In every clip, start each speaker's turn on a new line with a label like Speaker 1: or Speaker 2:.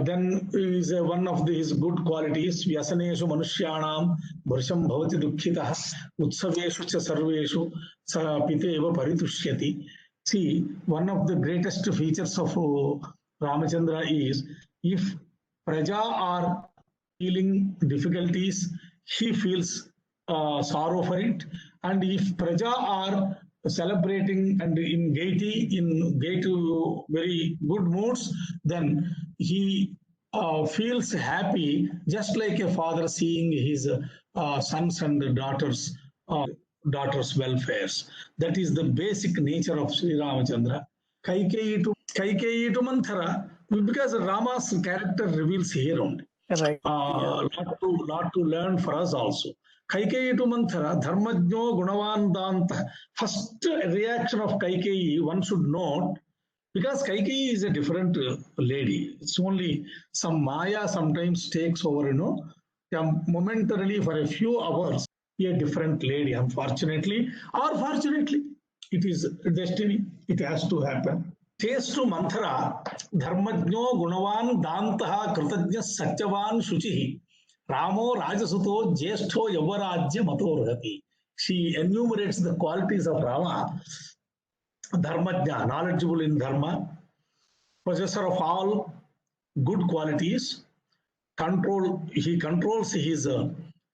Speaker 1: Then is one of his good qualities. Vyasaneshu manushyanam bharsham bhavati dukkhitah utsaveshu cha sarveshu sa piteva paritushyati. See, one of the greatest features of Ramachandra is if praja are feeling difficulties, he feels sorrow for it. And if praja are celebrating and in gaiety, very good moods, then he feels happy, just like a father seeing his sons and daughters' welfares. That is the basic nature of Sri Ramachandra. Kaikeyi to Manthara, because Rama's character reveals here only.
Speaker 2: Right.
Speaker 1: Lot to learn for us also. Kaikeyi to Manthara, Dharmajno Gunavan Danta. First reaction of Kaikeyi, one should note, because Kaikeyi is a different lady. It's only some Maya sometimes takes over, momentarily for a few hours, a different lady, unfortunately, or fortunately. It is destiny. It has to happen. Says to Manthara, Dharmajno Gunavan Dantaha Kritajna Satyavan Shuchihi Ramo Rajasuto Jeshto Yavarajya Matorhati. She enumerates the qualities of Rama. Dharmajna, knowledgeable in Dharma, possessor of all good qualities, he controls his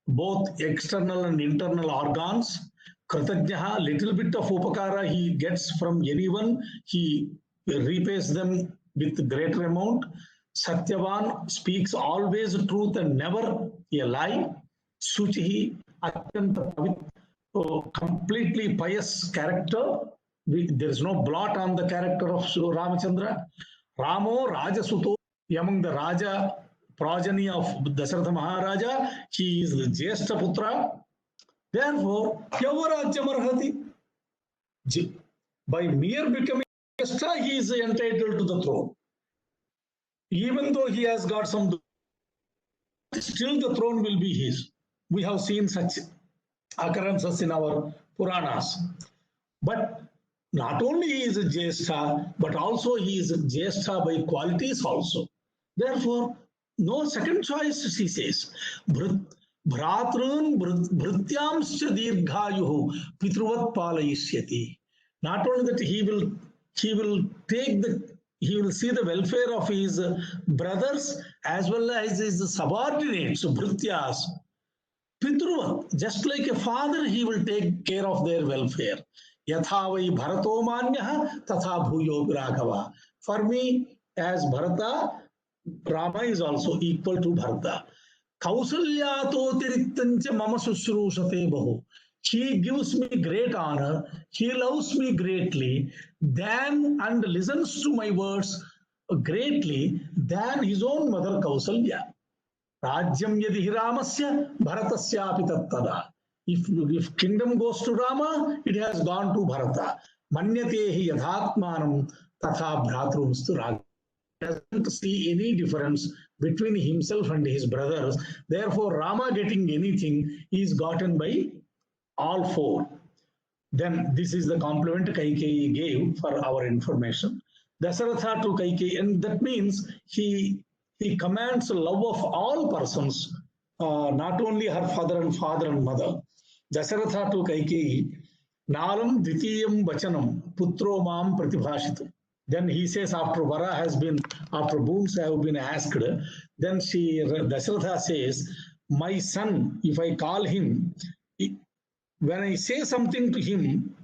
Speaker 1: both external and internal organs. Kritajnaha, little bit of upakara he gets from anyone, he repays them with greater amount. Satyavan speaks always truth and never a lie. Suchihi, completely pious character. There is no blot on the character of Ramachandra. Ramo Rajasuto, among the Raja progeny of Dasharatha Maharaja, he is the Jyeshta Putra. Therefore, Yavarajya Marhati. By mere becoming Jyeshta, he is entitled to the throne. Even though he has got some, still the throne will be his. We have seen such occurrences in our Puranas. But not only he is a Jyeshta, but also he is a Jyeshta by qualities also. Therefore, no second choice, she says. Bhratrun bhrityamscha dirghayuhu pitruvat palayishyati. Not only that he will see the welfare of his brothers as well as his subordinates, bhrityas. Pitruvat, just like a father, he will take care of their welfare. Yathavai bharato manyah tatha bhuyo raghava. For me, as Bharata, Rama is also equal to Bharata. Kausalyato tirittancha mama susrushate bahu. He gives me great honor, he loves me greatly, and listens to my words greatly than his own mother Kausalya. Rajyam yadi Ramasya Bharatasyapi tattada. If kingdom goes to Rama, it has gone to Bharata. Manyatehi yadhatmanam tatha bhratrumstu Ragya. Doesn't see any difference between himself and his brothers. Therefore, Rama getting anything is gotten by all four. Then this is the compliment Kaikeyi gave for our information. Dasaratha to Kaikeyi, and that means he commands love of all persons, not only her father and mother. Dasaratha to Kaikeyi, Nalam Dvitiyam Vachanam Putro Mam Pratibhashitu. Then he says, after boons have been asked, then Dasaratha says, my son, if I call him, when I say something to him,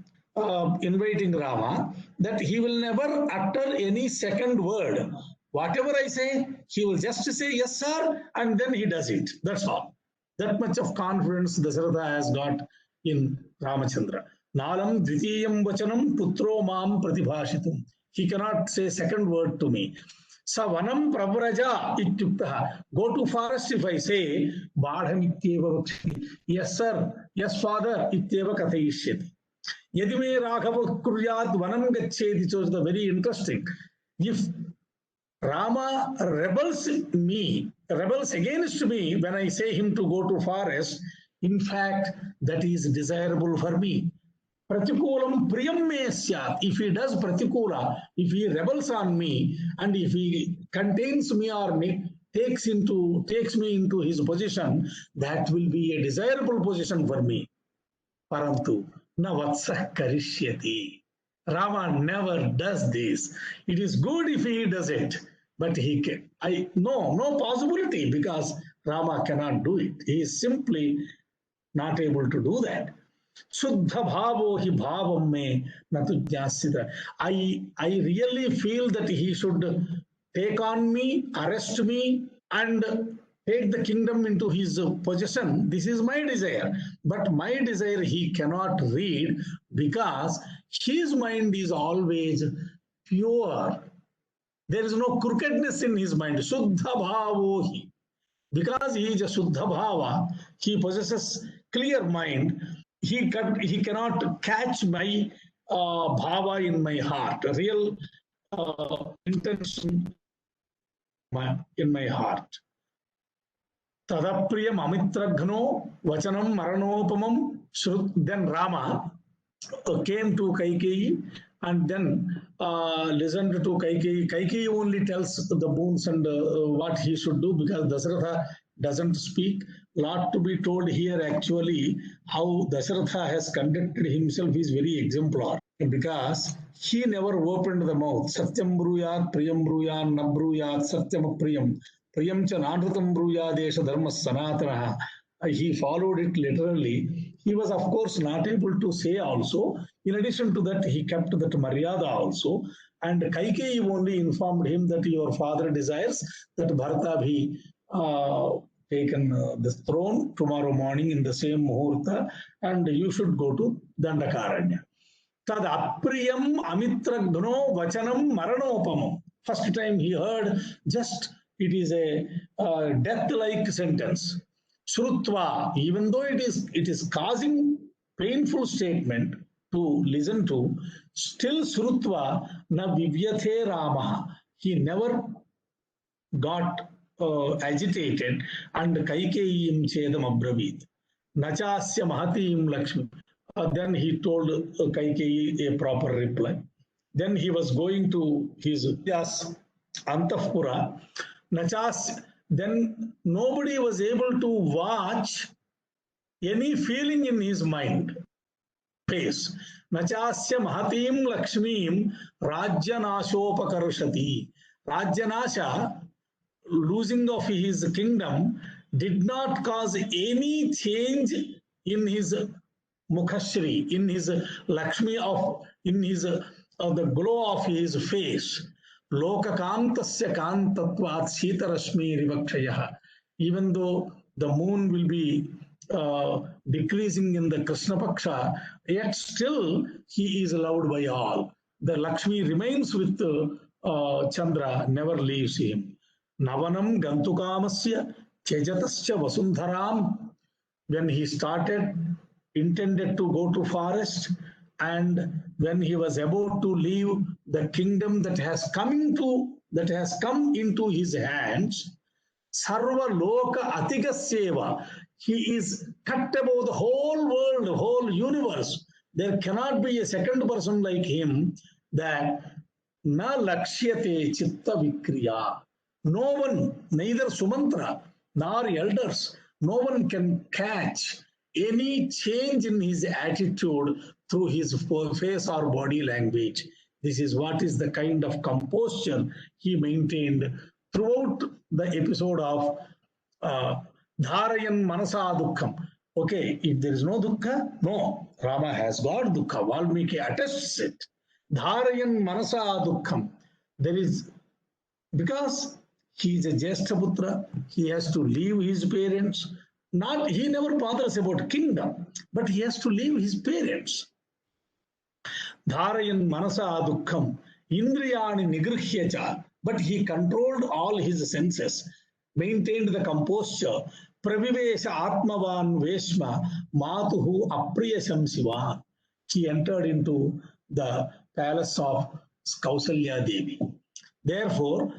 Speaker 1: inviting Rama, that he will never utter any second word. Whatever I say, he will just say, yes, sir, and then he does it. That's all. That much of confidence Dasaratha has got in Ramachandra. Nalam dvitiyam vachanam putro mam pratibhashitum. He cannot say second word to me. Savanam pravraja ityuktaha. Go to forest if I say, Badham ityeva vakshati. Yes, sir. Yes, father. Ityeva kathayishyati. Yadime raghava kuryad vanam gaccheti. So it's very interesting. If Rama rebels against me when I say him to go to forest, in fact, that is desirable for me. Pratikulam priyam me syat. If he does pratikula, if he rebels on me, and if he contains me or takes me into his position, that will be a desirable position for me. Parantu na vatsah karishyati. Rama never does this. It is good if he does it, but no possibility, because Rama cannot do it. He is simply not able to do that. Shuddha bhavo hi bhavam me natu jnasita. I really feel that he should take on me, arrest me, and take the kingdom into his possession. This is my desire. But my desire he cannot read, because his mind is always pure. There is no crookedness in his mind. Shuddha bhavo hi. Because he is a Shuddha bhava, he possesses clear mind. He cannot catch my bhava in my heart, real intention in my heart. Tadapriyam amitraghno vachanam maranopamam. Then Rama came to Kaikeyi and then listened to Kaikeyi. Kaikeyi only tells the boons and what he should do, because Dasharatha doesn't speak. Lot to be told here. Actually, how Dasharatha has conducted himself is very exemplar, because he never opened the mouth. Satyam bruyat, priyam bruyat, na bruyat, satyam priyam. Priyam cha nanrutam bruyat, desha dharma sanatana. He followed it literally. He was, of course, not able to say also. In addition to that, he kept that Maryada also. And Kaikeyi only informed him that your father desires that Bharata be taken the throne tomorrow morning in the same muhurta, and you should go to Dandakaranya. Tad apriyam amitraghno vachanam maranopamam. First time he heard, just it is a death-like sentence. Shrutva, even though it is causing painful statement to listen to, still Shrutva na vivyathe Rama. He never got agitated, and Kaikeyim chedam abravit. Nachasya mahatim Lakshmi. Then he told Kaikeyi a proper reply. Then he was going to his Antapura. Nachasya. Then nobody was able to watch any feeling in his mind, face. Nachasya mahatim Lakshmim Rajyanashopakarshati. Rajyanasha, losing of his kingdom, did not cause any change in his Mukhashri, in his Lakshmi, in his the glow of his face. Lokakantasya kantatvat sitarashmi rivakshayah. Even though the moon will be decreasing in the Krishna Paksha, yet still he is loved by all. The Lakshmi remains with Chandra, never leaves him. Navanam gantukamasya chejatasya vasundharam. When he intended to go to forest, and when he was about to leave the kingdom that has come into his hands, sarva loka atigasyeva, he is cut above the whole world, whole universe. There cannot be a second person like him. That na lakshyate chitta vikriya. No one, neither Sumantra nor elders, no one can catch any change in his attitude through his face or body language. This is what is the kind of composure he maintained throughout the episode of Dharayan Manasa Dukkham. Okay, if there is no dukkha, no, Rama has got dukkha. Valmiki attests it. Dharayan Manasa Dukkham. There is, because he is a Jeshtaputra, he has to leave his parents. He never bothers about kingdom, but he has to leave his parents. Dharayan Manasa Dukkham, Indriyani Nigrihyacha, but he controlled all his senses, maintained the composure. Pravivesha Atmavan Veshma Matuhu Apriyasham Siva. He entered into the palace of Kausalya Devi. Therefore,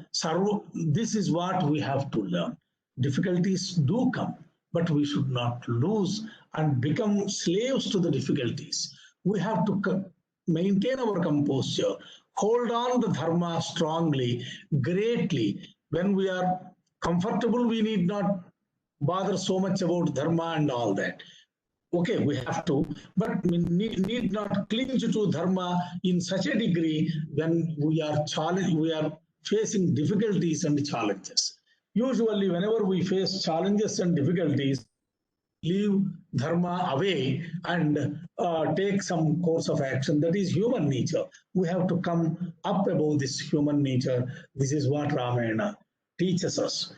Speaker 1: this is what we have to learn. Difficulties do come, but we should not lose and become slaves to the difficulties. we have to maintain our composure, hold on to dharma strongly, greatly. When we are comfortable, we need not bother so much about dharma and all that. Okay, we have to, but we need not cling to dharma in such a degree when we are facing difficulties and challenges. Usually, whenever we face challenges and difficulties, leave dharma away and take some course of action. That is human nature. We have to come up above this human nature. This is what Ramayana teaches us.